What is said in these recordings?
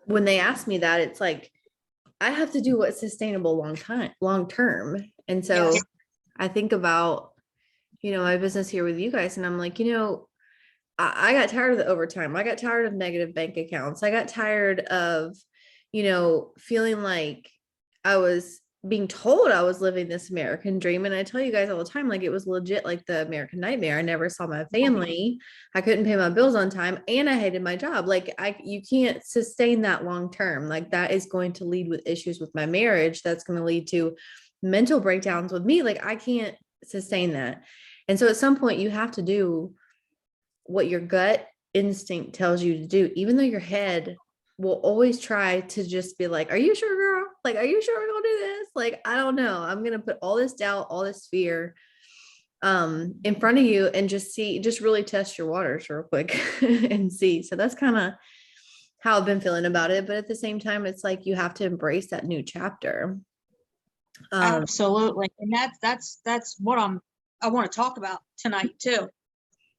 when they ask me that, it's like, I have to do what's sustainable long term. And so Yes. I think about, my business here with you guys, and I'm like, I got tired of the overtime. I got tired of negative bank accounts. I got tired of, feeling like I was being told I was living this American dream. And I tell you guys all the time, like, it was legit like the American nightmare. I never saw my family. I couldn't pay my bills on time, and I hated my job. Like, you can't sustain that long term. Like, that is going to lead with issues with my marriage. That's going to lead to mental breakdowns with me. Like, I can't sustain that. And so at some point you have to do what your gut instinct tells you to do, even though your head will always try to just be like, are you sure, girl? Like, are you sure we're gonna do this? Like, I don't know. I'm gonna put all this doubt, all this fear in front of you, and just really test your waters real quick and see. So that's kind of how I've been feeling about it. But at the same time, it's like you have to embrace that new chapter. Absolutely. And that's what I want to talk about tonight too.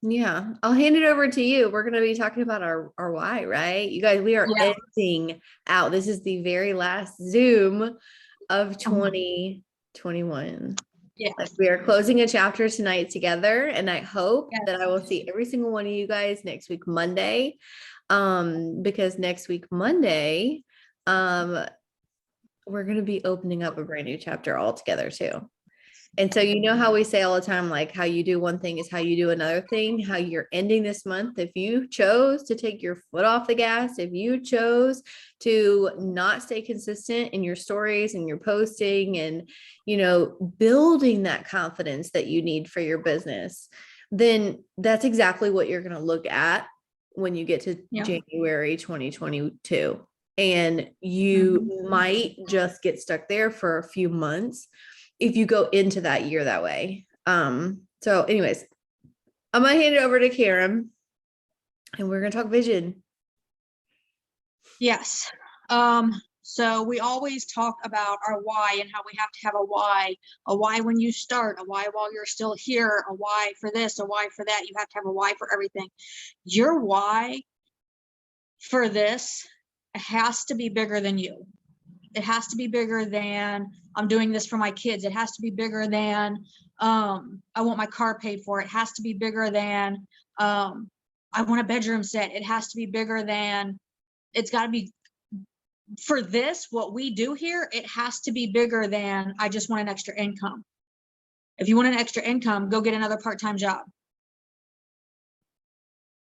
Yeah, I'll hand it over to you. We're going to be talking about our why, right? You guys, we are Yeah. ending out. This is the very last Zoom of 2021. Yeah. Like, we are closing a chapter tonight together, and I hope Yes. that I will see every single one of you guys next week, Monday. Because next week, Monday, we're going to be opening up a brand new chapter altogether too. And so, how we say all the time, like, how you do one thing is how you do another thing, how you're ending this month. If you chose to take your foot off the gas, if you chose to not stay consistent in your stories and your posting and, building that confidence that you need for your business, then that's exactly what you're going to look at when you get to January 2022. And you might just get stuck there for a few months if you go into that year that way. So anyways, I'm gonna hand it over to Karen, and we're gonna talk vision. Yes. So we always talk about our why and how we have to have a why when you start, a why while you're still here, a why for this, a why for that. You have to have a why for everything. Your why for this has to be bigger than you. It has to be bigger than I'm doing this for my kids. It has to be bigger than I want my car paid for. It has to be bigger than I want a bedroom set. It has to be bigger than, it's got to be for this, what we do here, it has to be bigger than I just want an extra income. If you want an extra income, go get another part-time job.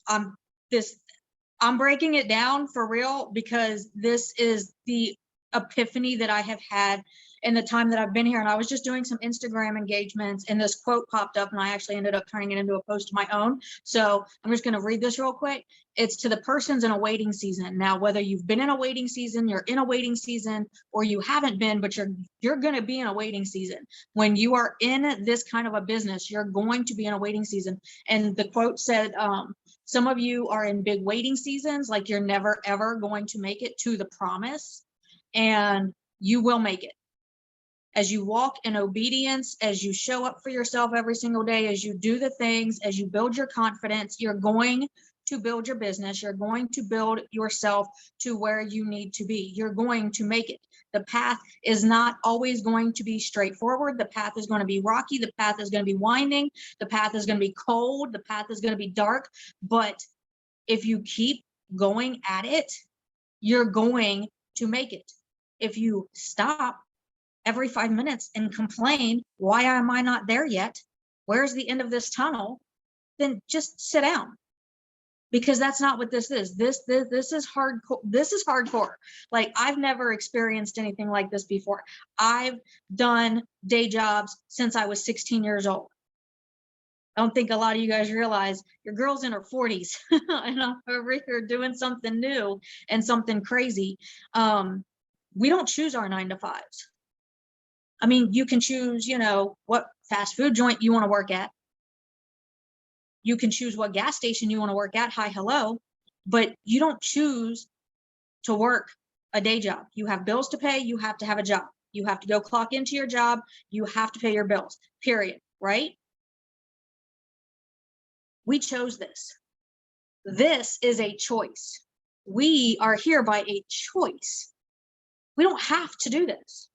I'm breaking it down for real because this is the epiphany that I have had in the time that I've been here. And I was just doing some Instagram engagements and this quote popped up and I actually ended up turning it into a post of my own. So I'm just going to read this real quick. It's to the persons in a waiting season. Now, whether you've been in a waiting season, you're in a waiting season, or you haven't been, but you're going to be in a waiting season. When you are in this kind of a business, you're going to be in a waiting season. And the quote said, some of you are in big waiting seasons, like you're never, ever going to make it to the promise, and you will make it. As you walk in obedience, as you show up for yourself every single day, as you do the things, as you build your confidence, you're going to build your business. You're going to build yourself to where you need to be. You're going to make it. The path is not always going to be straightforward. The path is going to be rocky. The path is going to be winding. The path is going to be cold. The path is going to be dark. But if you keep going at it, you're going to make it. If you stop every 5 minutes and complain, why am I not there yet? Where's the end of this tunnel? Then just sit down, because that's not what this is. This is hardcore. This is hardcore. Like, I've never experienced anything like this before. I've done day jobs since I was 16 years old. I don't think a lot of you guys realize your girl's in her 40s and I'm over here doing something new and something crazy. We don't choose our 9 to 5s. I mean, you can choose, what fast food joint you want to work at. You can choose what gas station you want to work at. Hi, hello. But you don't choose to work a day job. You have bills to pay. You have to have a job. You have to go clock into your job. You have to pay your bills, period. Right? We chose this. This is a choice. We are here by a choice. We don't have to do this.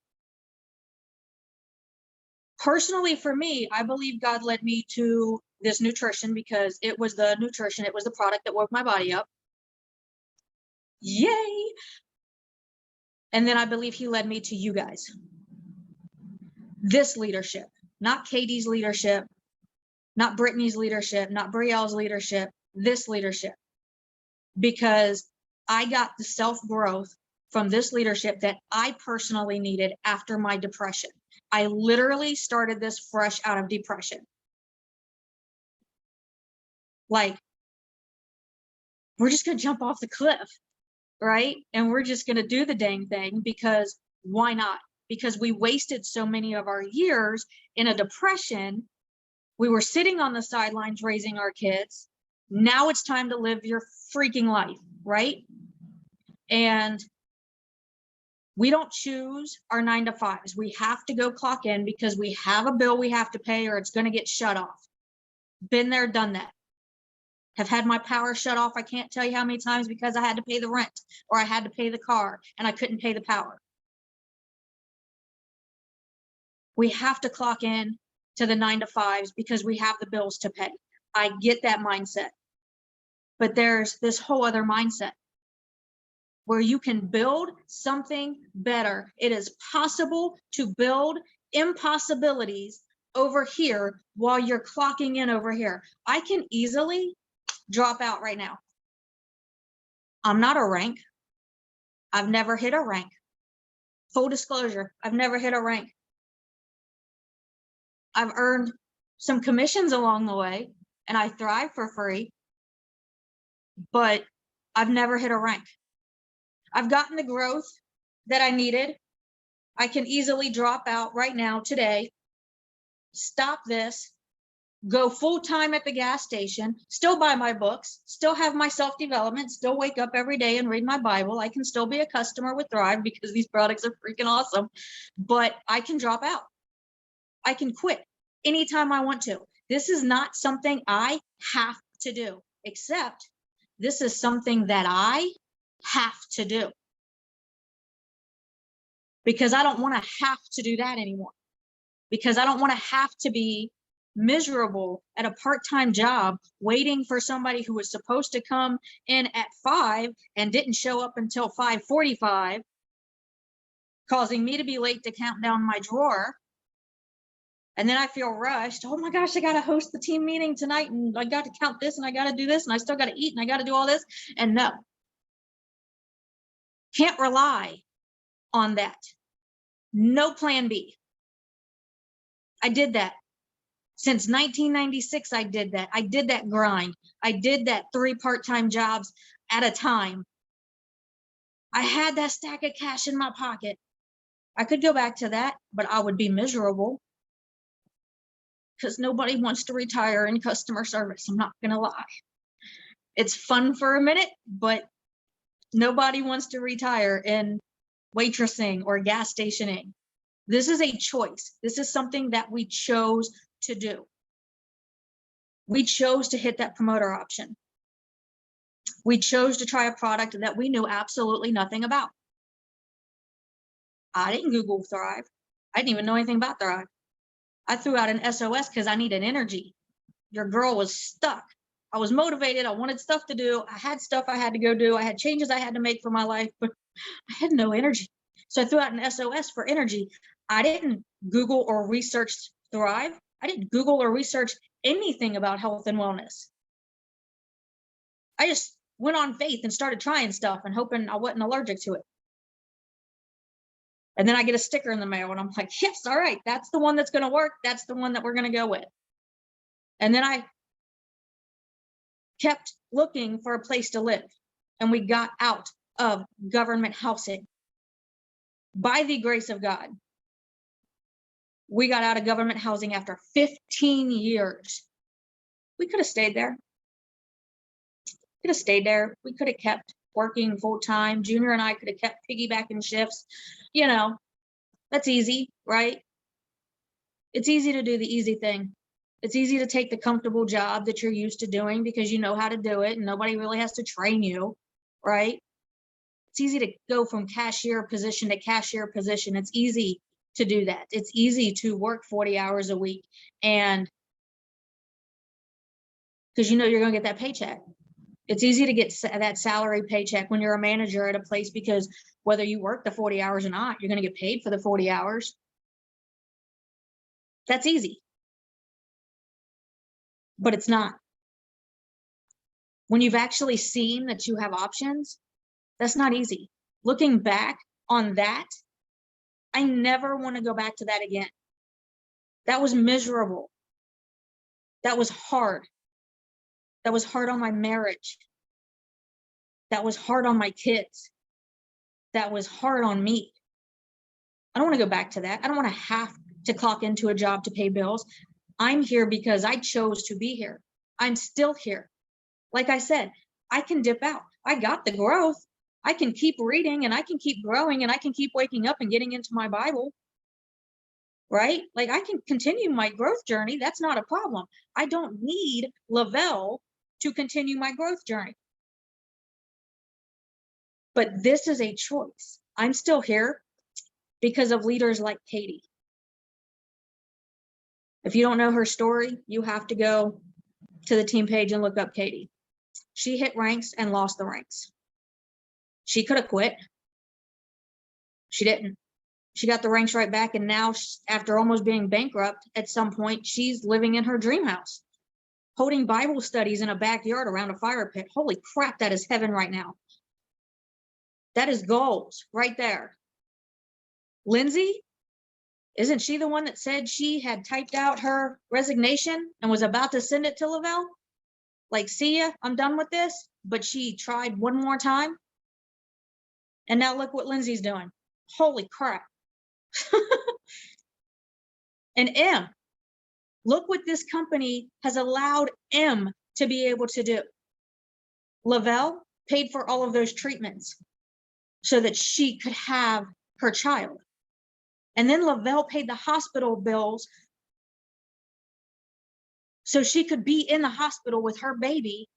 Personally, for me, I believe God led me to this nutrition because it was the nutrition, it was the product that woke my body up. Yay! And then I believe he led me to you guys. This leadership, not Katie's leadership, not Brittany's leadership, not Brielle's leadership, this leadership. Because I got the self-growth from this leadership that I personally needed after my depression. I literally started this fresh out of depression. Like, we're just going to jump off the cliff, right? And we're just going to do the dang thing because why not? Because we wasted so many of our years in a depression. We were sitting on the sidelines raising our kids. Now it's time to live your freaking life, right? And we don't choose our 9 to 5s. We have to go clock in because we have a bill we have to pay or it's going to get shut off. Been there, done that. Have had my power shut off. I can't tell you how many times because I had to pay the rent or I had to pay the car and I couldn't pay the power. We have to clock in to the 9 to 5s because we have the bills to pay. I get that mindset. But there's this whole other mindset where you can build something better. It is possible to build impossibilities over here while you're clocking in over here. I can easily drop out right now. I'm not a rank. I've never hit a rank. Full disclosure, I've never hit a rank. I've earned some commissions along the way and I thrive for free, but I've never hit a rank. I've gotten the growth that I needed. I can easily drop out right now today, stop this, go full-time at the gas station, still buy my books, still have my self-development, still wake up every day and read my Bible. I can still be a customer with Thrive because these products are freaking awesome, but I can drop out. I can quit anytime I want to. This is not something I have to do, except this is something that I have to do. Because I don't want to have to do that anymore. Because I don't want to have to be miserable at a part-time job waiting for somebody who was supposed to come in at 5 and didn't show up until 5:45, causing me to be late to count down my drawer. And then I feel rushed. Oh my gosh, I got to host the team meeting tonight and I got to count this and I got to do this and I still got to eat and I got to do all this. And no, can't rely on that. No plan B. I did that. Since 1996, I did that. I did that grind. I did that 3 part-time jobs at a time. I had that stack of cash in my pocket. I could go back to that, but I would be miserable because nobody wants to retire in customer service. I'm not going to lie. It's fun for a minute, but nobody wants to retire in waitressing or gas stationing. This is a choice. This is something that we chose to do. We chose to hit that promoter option. We chose to try a product that we knew absolutely nothing about. I didn't Google Thrive. I didn't even know anything about Thrive. I threw out an SOS because I needed energy. Your girl was stuck. I was motivated. I wanted stuff to do. I had stuff I had to go do. I had changes I had to make for my life, but I had no energy. So I threw out an SOS for energy. I didn't Google or research Thrive. I didn't Google or research anything about health and wellness. I just went on faith and started trying stuff and hoping I wasn't allergic to it. And then I get a sticker in the mail and I'm like, yes, all right, that's the one that's going to work. That's the one that we're going to go with. And then I kept looking for a place to live. And we got out of government housing. By the grace of God, we got out of government housing after 15 years. We could have stayed there. Could have stayed there. We could have kept working full time. Junior and I could have kept piggybacking shifts. You know, that's easy, right? It's easy to do the easy thing. It's easy to take the comfortable job that you're used to doing because you know how to do it and nobody really has to train you, right? It's easy to go from cashier position to cashier position. It's easy to do that. It's easy to work 40 hours a week, and because you know you're going to get that paycheck. It's easy to get that salary paycheck when you're a manager at a place, because whether you work the 40 hours or not, you're going to get paid for the 40 hours. That's easy. But it's not. When you've actually seen that you have options, that's not easy. Looking back on that, I never want to go back to that again. That was miserable. That was hard. That was hard on my marriage. That was hard on my kids. That was hard on me. I don't want to go back to that. I don't want to have to clock into a job to pay bills. I'm here because I chose to be here. I'm still here. Like I said, I can dip out. I got the growth. I can keep reading, and I can keep growing, and I can keep waking up and getting into my Bible, right? Like, I can continue my growth journey. That's not a problem. I don't need Lavelle to continue my growth journey. But this is a choice. I'm still here because of leaders like Katie. If you don't know her story, you have to go to the team page and look up Katie. She hit ranks and lost the ranks. She could have quit. She didn't. She got the ranks right back, and now, after almost being bankrupt at some point, she's living in her dream house, holding Bible studies in a backyard around a fire pit. Holy crap, that is heaven right now. That is goals right there. Lindsay, isn't she the one that said she had typed out her resignation and was about to send it to Lavelle? Like, see ya, I'm done with this. But she tried one more time. And now look what Lindsay's doing. Holy crap. And M, look what this company has allowed M to be able to do. Lavelle paid for all of those treatments so that she could have her child. And then Lavelle paid the hospital bills so she could be in the hospital with her baby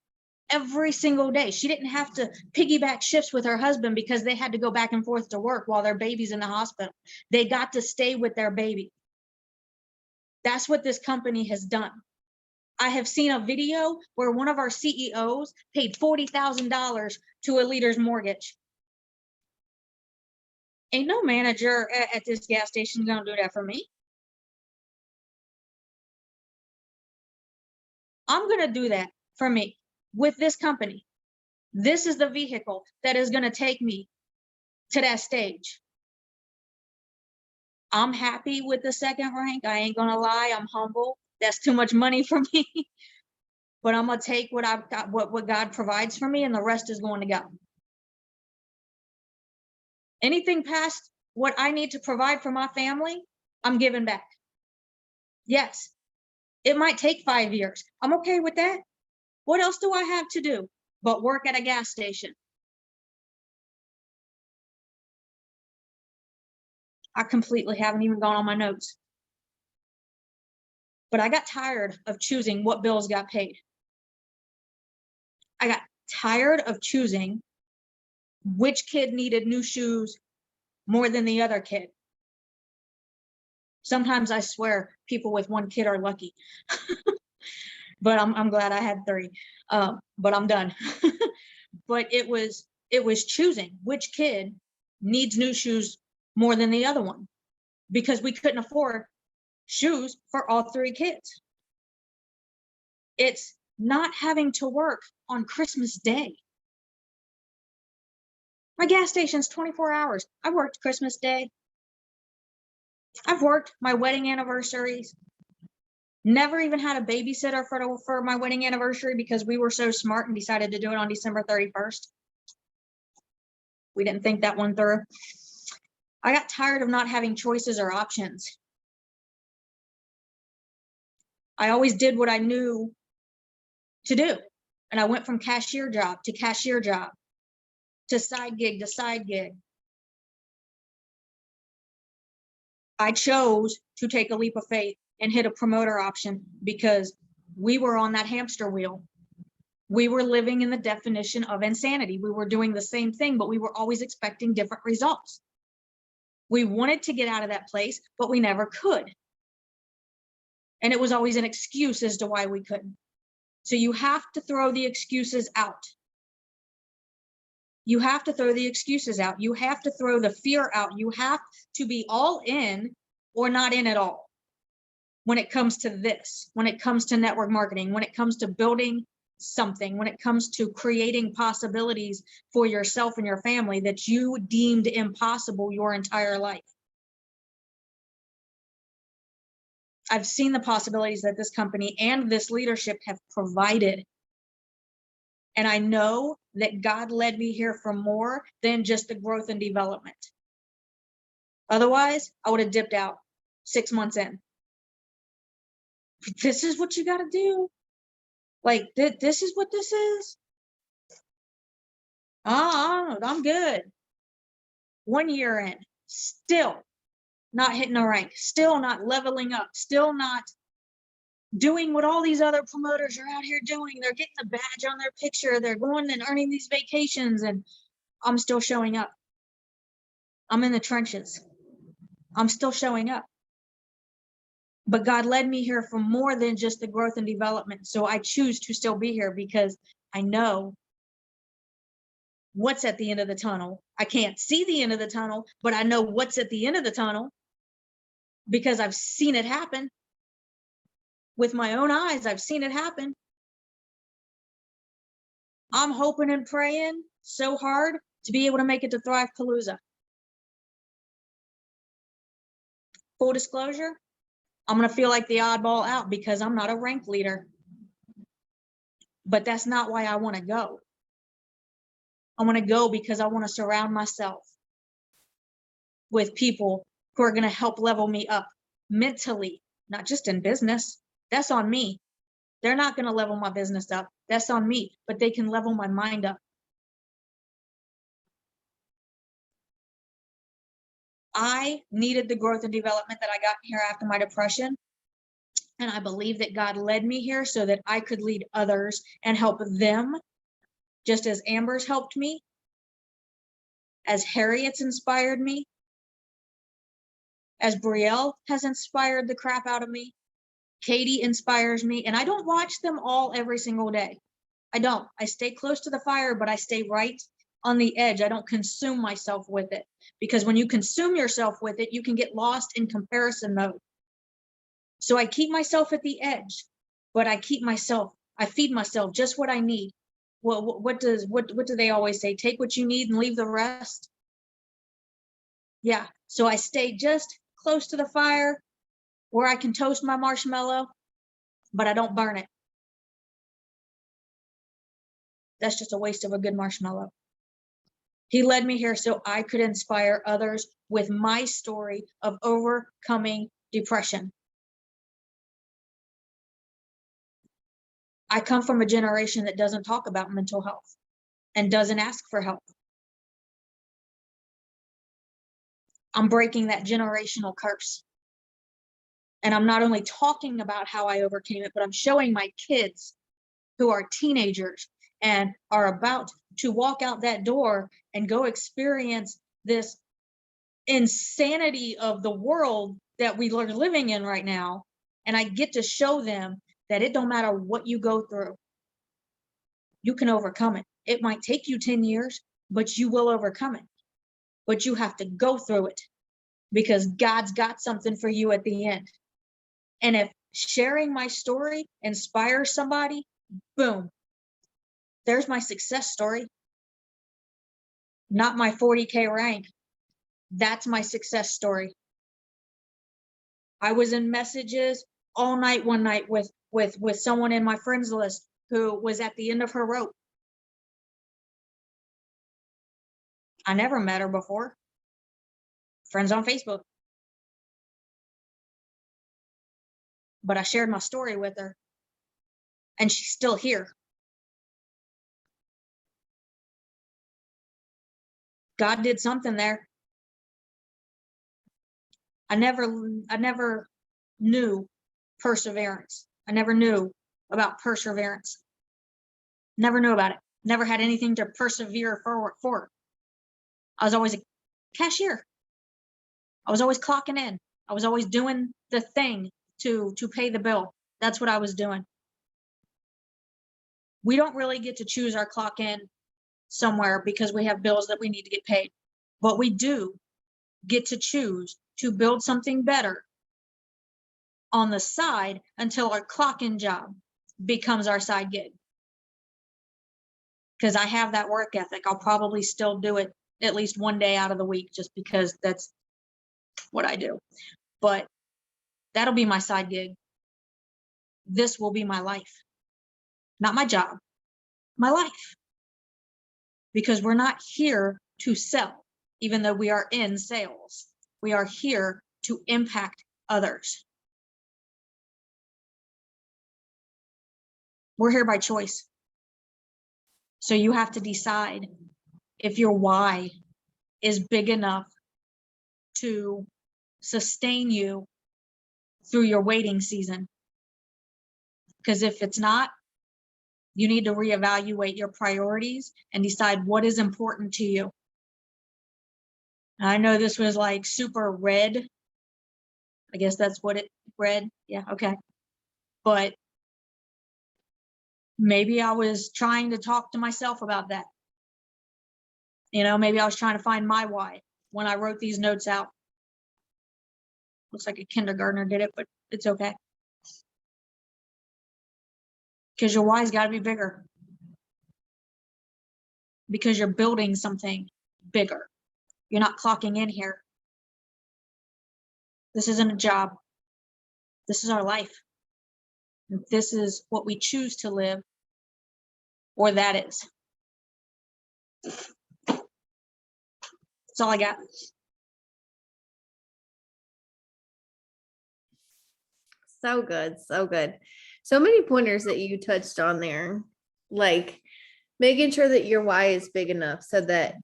every single day. She didn't have to piggyback shifts with her husband because they had to go back and forth to work while their baby's in the hospital. They got to stay with their baby. That's what this company has done. I have seen a video where one of our CEOs paid $40,000 to a leader's mortgage. Ain't no manager at this gas station gonna do that for me. I'm gonna do that for me with this company. This is the vehicle that is gonna take me to that stage. I'm happy with the second rank. I ain't gonna lie, I'm humble. That's too much money for me. But I'm gonna take what I've got, what God provides for me, and the rest is going to go. Anything past what I need to provide for my family, I'm giving back. Yes, it might take 5 years. I'm okay with that. What else do I have to do but work at a gas station? I completely haven't even gone on my notes. But I got tired of choosing what bills got paid. I got tired of choosing which kid needed new shoes more than the other kid. Sometimes I swear people with one kid are lucky. But I'm glad I had 3. But I'm done. But it was choosing which kid needs new shoes more than the other one, because we couldn't afford shoes for all 3 kids. It's not having to work on Christmas Day. My gas station's 24 hours. I worked Christmas Day. I've worked my wedding anniversaries. Never even had a babysitter for my wedding anniversary because we were so smart and decided to do it on December 31st. We didn't think that one through. I got tired of not having choices or options. I always did what I knew to do. And I went from cashier job to cashier job to side gig to side gig. I chose to take a leap of faith and hit a promoter option because we were on that hamster wheel. We were living in the definition of insanity. We were doing the same thing, but we were always expecting different results. We wanted to get out of that place, but we never could. And it was always an excuse as to why we couldn't. So you have to throw the excuses out. You have to throw the excuses out. You have to throw the fear out. You have to be all in or not in at all. When it comes to this, when it comes to network marketing, when it comes to building something, when it comes to creating possibilities for yourself and your family that you deemed impossible your entire life. I've seen the possibilities that this company and this leadership have provided. And I know that God led me here for more than just the growth and development. Otherwise, I would have dipped out 6 months in. This is what you got to do. Like, this is what this is. I'm good. 1 year in, still not hitting a rank, still not leveling up, still not doing what all these other promoters are out here doing. They're getting a badge on their picture. They're going and earning these vacations, and I'm still showing up. I'm in the trenches. I'm still showing up. But God led me here for more than just the growth and development. So I choose to still be here because I know what's at the end of the tunnel. I can't see the end of the tunnel, but I know what's at the end of the tunnel because I've seen it happen. With my own eyes, I've seen it happen. I'm hoping and praying so hard to be able to make it to Thrive Palooza. Full disclosure, I'm going to feel like the oddball out because I'm not a rank leader. But that's not why I want to go. I want to go because I want to surround myself with people who are going to help level me up mentally, not just in business. That's on me. They're not going to level my business up. That's on me, but they can level my mind up. I needed the growth and development that I got here after my depression. And I believe that God led me here so that I could lead others and help them, just as Amber's helped me, as Harriet's inspired me, as Brielle has inspired the crap out of me. Katie inspires me, and I don't watch them all every single day. I don't. I stay close to the fire, but I stay right on the edge. I don't consume myself with it, because when you consume yourself with it, you can get lost in comparison mode. So I keep myself at the edge, but I feed myself just what I need. Well, what do they always say? Take what you need and leave the rest. Yeah. So I stay just close to the fire where I can toast my marshmallow, but I don't burn it. That's just a waste of a good marshmallow. He led me here so I could inspire others with my story of overcoming depression. I come from a generation that doesn't talk about mental health and doesn't ask for help. I'm breaking that generational curse. And I'm not only talking about how I overcame it, but I'm showing my kids who are teenagers and are about to walk out that door and go experience this insanity of the world that we are living in right now. And I get to show them that it don't matter what you go through. You can overcome it. It might take you 10 years, but you will overcome it. But you have to go through it because God's got something for you at the end. And if sharing my story inspires somebody, boom, there's my success story. Not my 40K rank. That's my success story. I was in messages all night one night with someone in my friends list who was at the end of her rope. I never met her before. Friends on Facebook. But I shared my story with her, and she's still here. God did something there. I never knew perseverance. I never knew about perseverance. Never knew about it. Never had anything to persevere for. I was always a cashier. I was always clocking in. I was always doing the thing to pay the bill. That's what I was doing. We don't really get to choose our clock in somewhere because we have bills that we need to get paid. But we do get to choose to build something better on the side until our clock in job becomes our side gig. Because I have that work ethic. I'll probably still do it at least one day out of the week just because that's what I do. But that'll be my side gig. This will be my life, not my job, my life. Because we're not here to sell, even though we are in sales. We are here to impact others. We're here by choice. So you have to decide if your why is big enough to sustain you through your waiting season. Because if it's not, you need to reevaluate your priorities and decide what is important to you. I know this was like super red. I guess that's what it read. Yeah, okay. But maybe I was trying to talk to myself about that. Maybe I was trying to find my why when I wrote these notes out. Looks like a kindergartner did it, but it's okay. Because your why's got to be bigger. Because you're building something bigger. You're not clocking in here. This isn't a job. This is our life. This is what we choose to live, or that is. That's all I got. So good. So good. So many pointers that you touched on there, like making sure that your why is big enough so that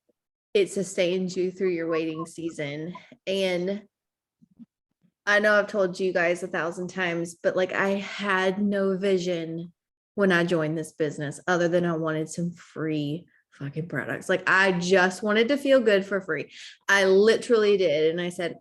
it sustains you through your waiting season. And I know I've told you guys 1,000 times, but like I had no vision when I joined this business other than I wanted some free fucking products. Like I just wanted to feel good for free. I literally did. And I said,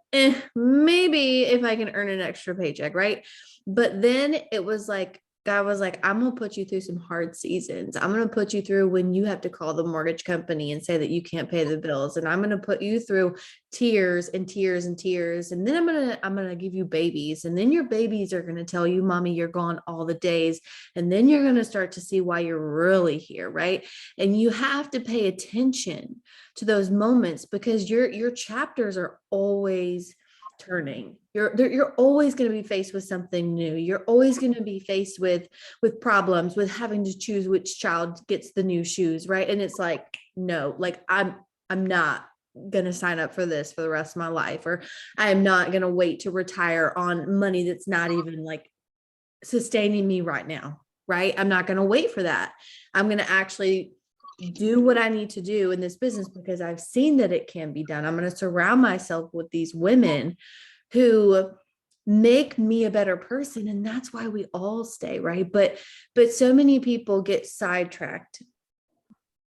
maybe if I can earn an extra paycheck, right? But then it was like, God was like, I'm going to put you through some hard seasons. I'm going to put you through when you have to call the mortgage company and say that you can't pay the bills. And I'm going to put you through tears and tears and tears. And then I'm going to give you babies. And then your babies are going to tell you, mommy, you're gone all the days. And then you're going to start to see why you're really here. Right. And you have to pay attention to those moments because your chapters are always turning. You're always going to be faced with something new. You're always going to be faced with problems, with having to choose which child gets the new shoes, right? And it's like, no, like I'm not going to sign up for this for the rest of my life, or I am not going to wait to retire on money that's not even like sustaining me right now, right? I'm not going to wait for that. I'm going to actually do what I need to do in this business because I've seen that it can be done. I'm going to surround myself with these women who make me a better person. And that's why we all stay, right? But so many people get sidetracked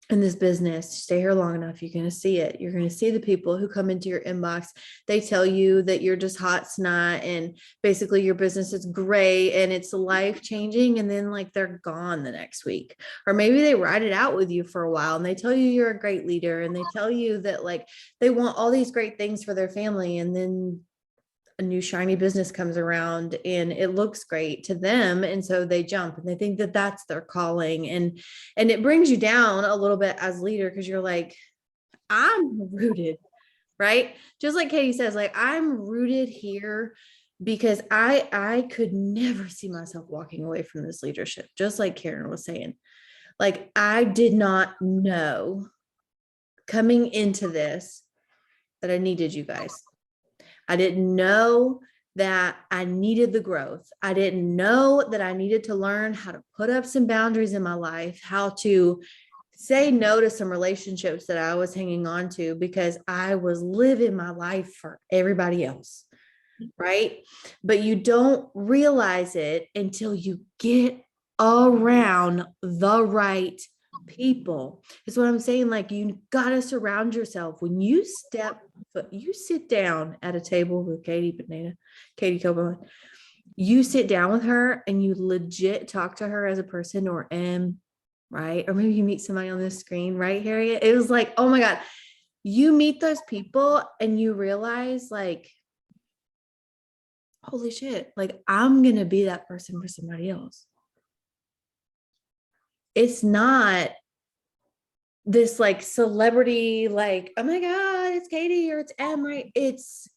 in this business. Stay here long enough, you're going to see it. You're going to see the people who come into your inbox. They tell you that you're just hot snot and basically your business is great and it's life changing. And then like they're gone the next week, or maybe they ride it out with you for a while and they tell you you're a great leader and they tell you that like they want all these great things for their family. And then a new shiny business comes around and it looks great to them. And so they jump and they think that that's their calling. And it brings you down a little bit as leader because you're like, I'm rooted, right? Just like Katie says, like I'm rooted here because I could never see myself walking away from this leadership. Just like Karen was saying, like I did not know coming into this that I needed you guys. I didn't know that I needed the growth. I didn't know that I needed to learn how to put up some boundaries in my life, how to say no to some relationships that I was hanging on to because I was living my life for everybody else, right? But you don't realize it until you get around the right people. Is what I'm saying. Like, you got to surround yourself when you you sit down at a table with Katie Coburn. You sit down with her and you legit talk to her as a person, or right? Or maybe you meet somebody on the screen, right, Harriet? It was like, oh my God, you meet those people and you realize, like, holy shit, like, I'm going to be that person for somebody else. It's not this like celebrity, like, oh my God, it's Katie or it's Em, right? It's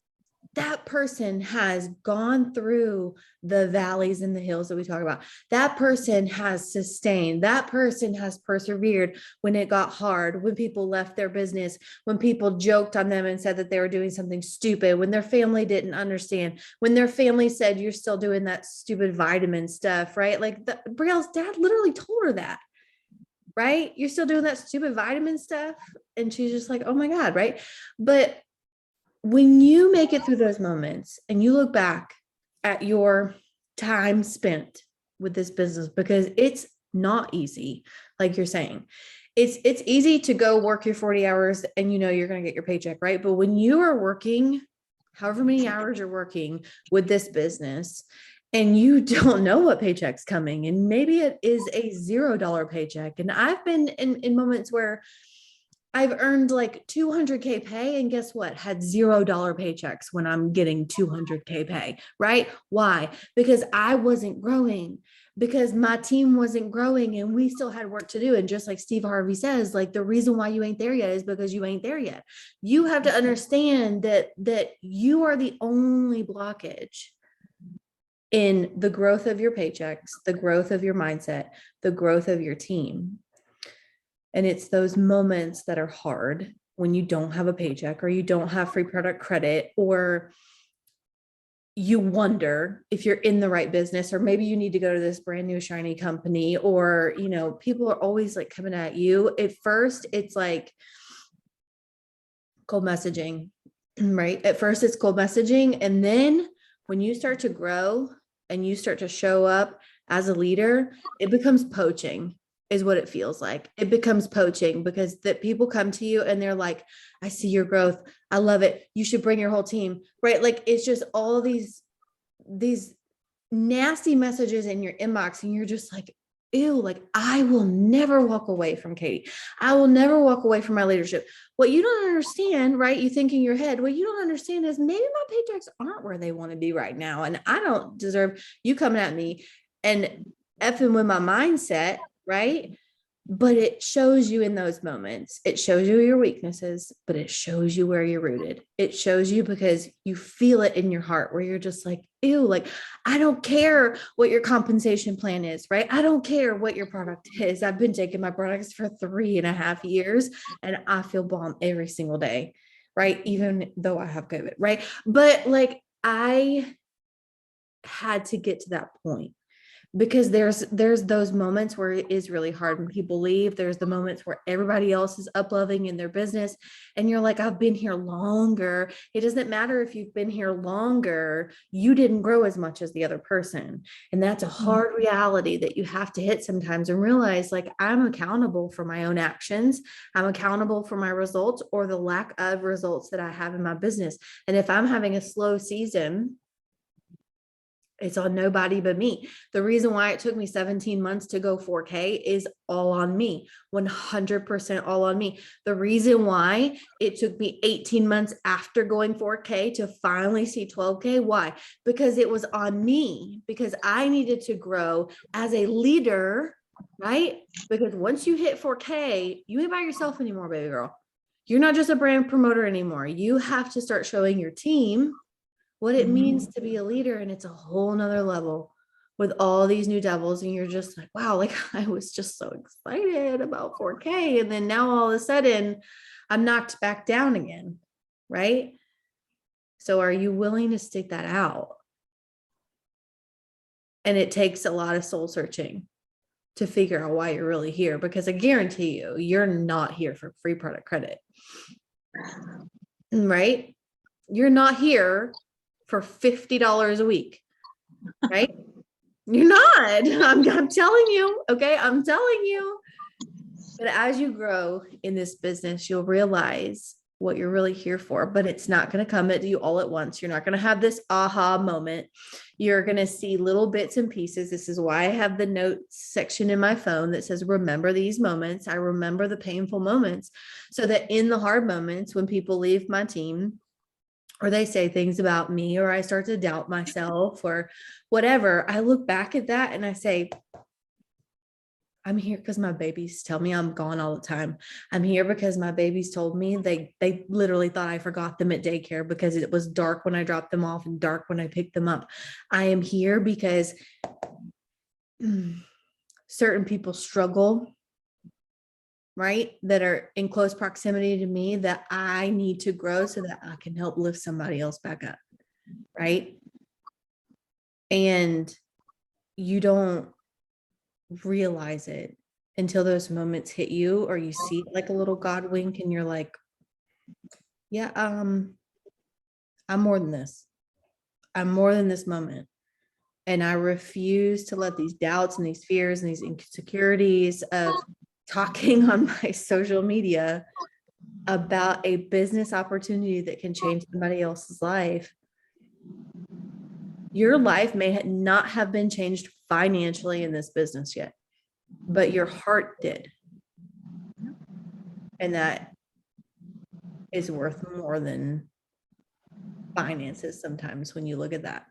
that person has gone through the valleys and the hills that we talk about. That person has sustained, that person has persevered when it got hard, when people left their business, when people joked on them and said that they were doing something stupid, when their family didn't understand, when their family said, you're still doing that stupid vitamin stuff, right? Like, Brielle's dad literally told her that, right? You're still doing that stupid vitamin stuff. And she's just like, oh my God, right? But when you make it through those moments and you look back at your time spent with this business, because it's not easy, like you're saying, it's easy to go work your 40 hours and you're going to get your paycheck, right? But when you are working however many hours you're working with this business and you don't know what paycheck's coming, and maybe it is a $0 paycheck, and I've been in moments where I've earned like 200K pay, and guess what? Had $0 paychecks when I'm getting 200K pay, right? Why? Because I wasn't growing, because my team wasn't growing, and we still had work to do. And just like Steve Harvey says, like, the reason why you ain't there yet is because you ain't there yet. You have to understand that you are the only blockage in the growth of your paychecks, the growth of your mindset, the growth of your team. And it's those moments that are hard when you don't have a paycheck, or you don't have free product credit, or you wonder if you're in the right business, or maybe you need to go to this brand new shiny company, or, people are always like coming at you. At first, it's like cold messaging, right? At first, it's cold messaging. And then when you start to grow and you start to show up as a leader, it becomes poaching, is what it feels like. It becomes poaching, because that people come to you and they're like, I see your growth. I love it. You should bring your whole team, right? Like, it's just all these nasty messages in your inbox, and you're just like, ew, like, I will never walk away from Katie. I will never walk away from my leadership. What you don't understand, right? You think in your head, what you don't understand is maybe my paychecks aren't where they want to be right now. And I don't deserve you coming at me and effing with my mindset, right? But it shows you in those moments. It shows you your weaknesses, but it shows you where you're rooted. It shows you because you feel it in your heart, where you're just like, ew, like, I don't care what your compensation plan is, right? I don't care what your product is. I've been taking my products for 3.5 years and I feel bomb every single day, right? Even though I have COVID, right? But like, I had to get to that point, because there's those moments where it is really hard when people leave. There's the moments where everybody else is up leveling in their business, and you're like, I've been here longer. It doesn't matter if you've been here longer, you didn't grow as much as the other person. And that's a hard reality that you have to hit sometimes, and realize, like, I'm accountable for my own actions. I'm accountable for my results, or the lack of results that I have in my business. And if I'm having a slow season, it's on nobody but me. The reason why it took me 17 months to go 4K is all on me, 100% all on me. The reason why it took me 18 months after going 4K to finally see 12K, why? Because it was on me, because I needed to grow as a leader, right? Because once you hit 4K, you ain't by yourself anymore, baby girl. You're not just a brand promoter anymore. You have to start showing your team what it means to be a leader. And it's a whole nother level with all these new devils. And you're just like, wow, like, I was just so excited about 4K. And then now all of a sudden I'm knocked back down again. Right. So are you willing to stick that out? And it takes a lot of soul searching to figure out why you're really here, because I guarantee you, you're not here for free product credit. Right. You're not here for $50 a week, right? You're not. I'm telling you. Okay. I'm telling you. But as you grow in this business, you'll realize what you're really here for, but it's not going to come at you all at once. You're not going to have this aha moment. You're going to see little bits and pieces. This is why I have the notes section in my phone that says, remember these moments. I remember the painful moments so that in the hard moments, when people leave my team, or they say things about me, or I start to doubt myself or whatever, I look back at that and I say, I'm here because my babies tell me I'm gone all the time. I'm here because my babies told me they literally thought I forgot them at daycare because it was dark when I dropped them off and dark when I picked them up. I am here because certain people struggle, right? That are in close proximity to me that I need to grow so that I can help lift somebody else back up, right? And you don't realize it until those moments hit you or you see like a little God wink and you're like, yeah, I'm more than this. I'm more than this moment. And I refuse to let these doubts and these fears and these insecurities of talking on my social media about a business opportunity that can change somebody else's life. Your life may not have been changed financially in this business yet, but your heart did. And that is worth more than finances sometimes when you look at that.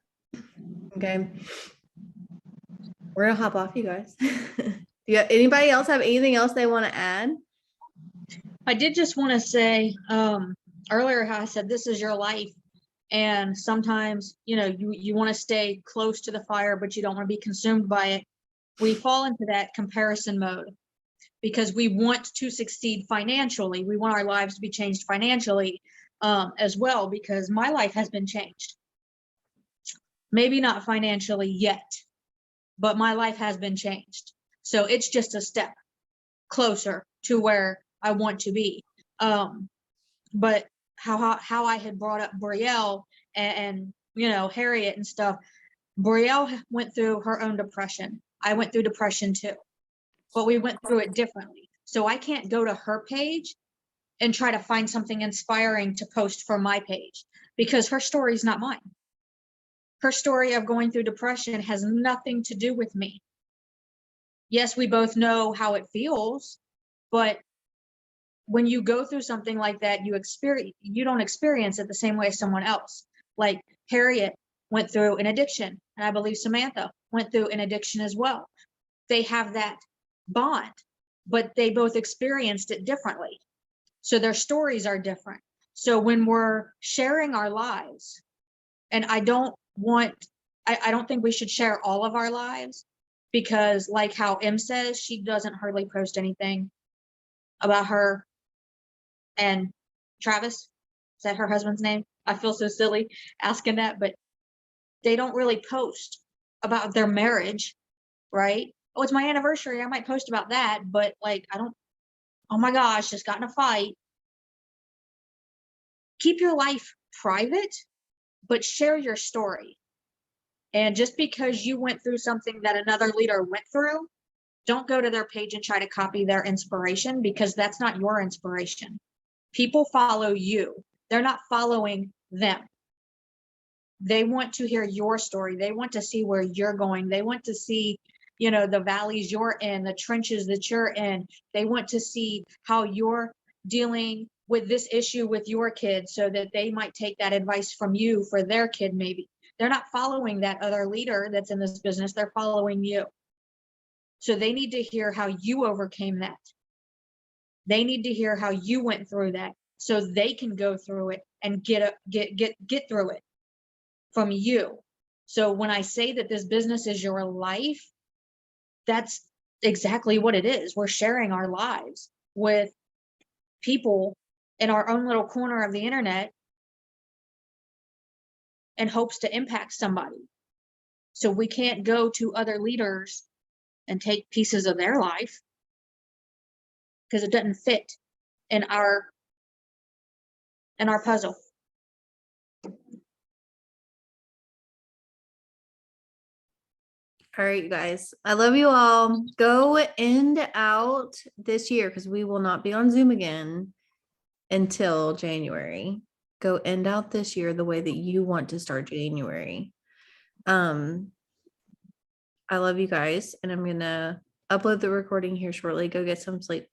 Okay. We're gonna hop off, you guys. Yeah. Anybody else have anything else they want to add? I did just want to say, earlier how I said this is your life. And sometimes, you want to stay close to the fire, but you don't want to be consumed by it. We fall into that comparison mode because we want to succeed financially. We want our lives to be changed financially as well, because my life has been changed. Maybe not financially yet, but my life has been changed. So it's just a step closer to where I want to be. But how I had brought up Brielle and Harriet and stuff, Brielle went through her own depression. I went through depression too, but we went through it differently. So I can't go to her page and try to find something inspiring to post for my page because her story is not mine. Her story of going through depression has nothing to do with me. Yes, we both know how it feels, but when you go through something like that, you don't experience it the same way as someone else. Like Harriet went through an addiction, and I believe Samantha went through an addiction as well. They have that bond, but they both experienced it differently. So their stories are different. So when we're sharing our lives, and I don't think we should share all of our lives, because like how M says, she doesn't hardly post anything about her and Travis. Is that her husband's name? I feel so silly asking that, but they don't really post about their marriage, right? Oh, it's my anniversary. I might post about that, but like, I don't, oh my gosh, just got in a fight. Keep your life private, but share your story. And just because you went through something that another leader went through, don't go to their page and try to copy their inspiration, because that's not your inspiration. People follow you. They're not following them. They want to hear your story. They want to see where you're going. They want to see, the valleys you're in, the trenches that you're in. They want to see how you're dealing with this issue with your kid so that they might take that advice from you for their kid maybe. They're not following that other leader that's in this business. They're following you. So they need to hear how you overcame that. They need to hear how you went through that so they can go through it and get through it from you. So when I say that this business is your life, that's exactly what it is. We're sharing our lives with people in our own little corner of the internet in hopes to impact somebody. So we can't go to other leaders and take pieces of their life because it doesn't fit in our puzzle. All right, you guys. I love you all. Go end out this year because we will not be on Zoom again until January. Go end out this year the way that you want to start January. Um, I love you guys, and I'm gonna upload the recording here shortly. Go get some sleep.